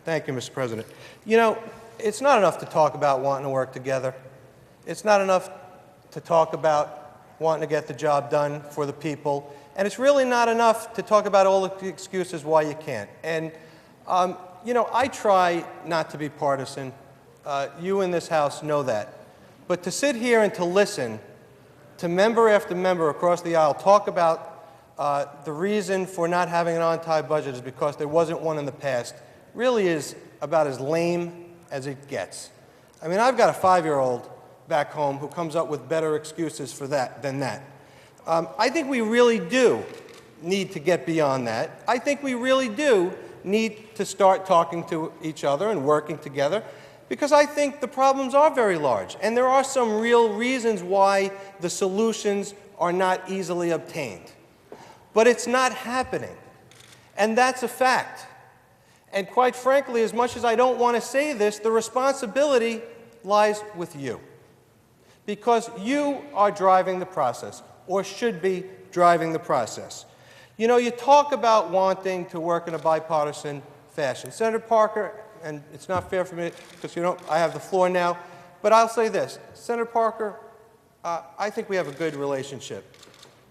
Thank you, Mr. President. You know, it's not enough to talk about wanting to work together. It's not enough to talk about wanting to get the job done for the people. And it's really not enough to talk about all the excuses why you can't. And, you know, I try not to be partisan. You in this House know that. But to sit here and to listen to member after member across the aisle talk about the reason for not having an on-time budget is because there wasn't one in the past really is about as lame as it gets. I mean, I've got a 5-year-old back home who comes up with better excuses for that than that. I think we really do need to get beyond that. I think we really do need to start talking to each other and working together, because I think the problems are very large, and there are some real reasons why the solutions are not easily obtained. But it's not happening, and that's a fact. And quite frankly, as much as I don't want to say this, the responsibility lies with you, because you are driving the process, or should be driving the process. You know, you talk about wanting to work in a bipartisan fashion. Senator Parker, and it's not fair for me because I have the floor now, but I'll say this. Senator Parker, I think we have a good relationship.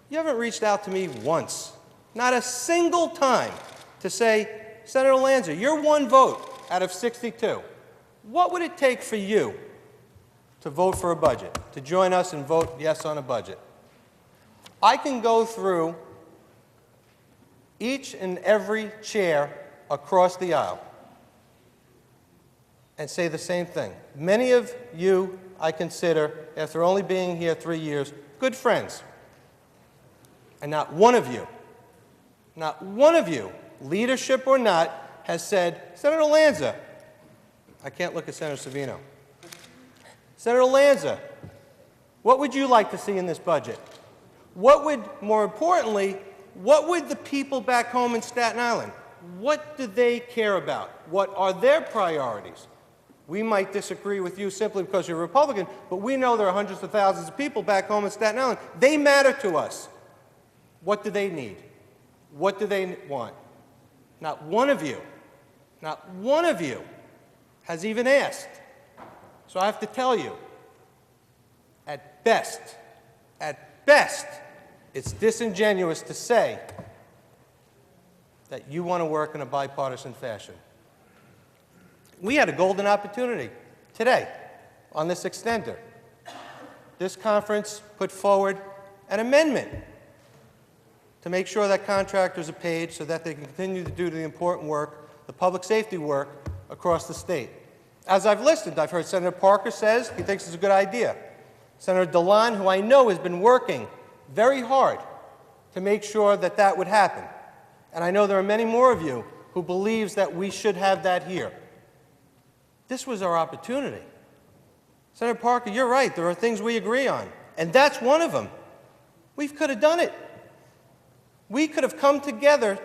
You haven't reached out to me once, not a single time, to say, Senator Lanza, you're one vote out of 62. What would it take for you to vote for a budget, to join us and vote yes on a budget? I can go through each and every chair across the aisle and say the same thing. Many of you, I consider, after only being here 3 years, good friends. And not one of you, leadership or not, has said, Senator Lanza, I can't look at Senator Savino. Senator Lanza, what would you like to see in this budget? What would, more importantly, what would the people back home in Staten Island, what do they care about? What are their priorities? We might disagree with you simply because you're a Republican, but we know there are hundreds of thousands of people back home in Staten Island. They matter to us. What do they need? What do they want? Not one of you has even asked. So I have to tell you, at best, it's disingenuous to say that you want to work in a bipartisan fashion. We had a golden opportunity today on this extender. This conference put forward an amendment to make sure that contractors are paid so that they can continue to do the important work, the public safety work, across the state. As I've listened, I've heard Senator Parker says he thinks it's a good idea. Senator DeLon, who I know has been working very hard to make sure that that would happen. And I know there are many more of you who believes that we should have that here. This was our opportunity. Senator Parker, you're right. There are things we agree on, and that's one of them. We could have done it. We could have come together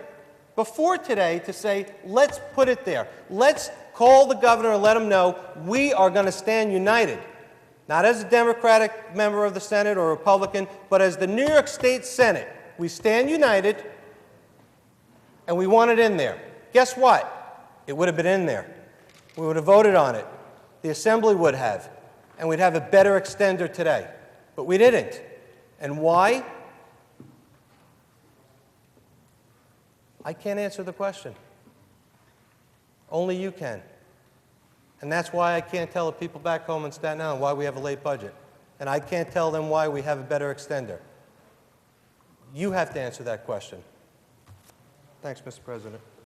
before today to say, let's put it there. Let's call the governor and let him know we are going to stand united, not as a Democratic member of the Senate or a Republican, but as the New York State Senate. We stand united, and we want it in there. Guess what? It would have been in there. We would have voted on it. The Assembly would have, and we'd have a better extender today. But we didn't. And why? I can't answer the question. Only you can. And that's why I can't tell the people back home in Staten Island why we have a late budget. And I can't tell them why we have a better extender. You have to answer that question. Thanks, Mr. President.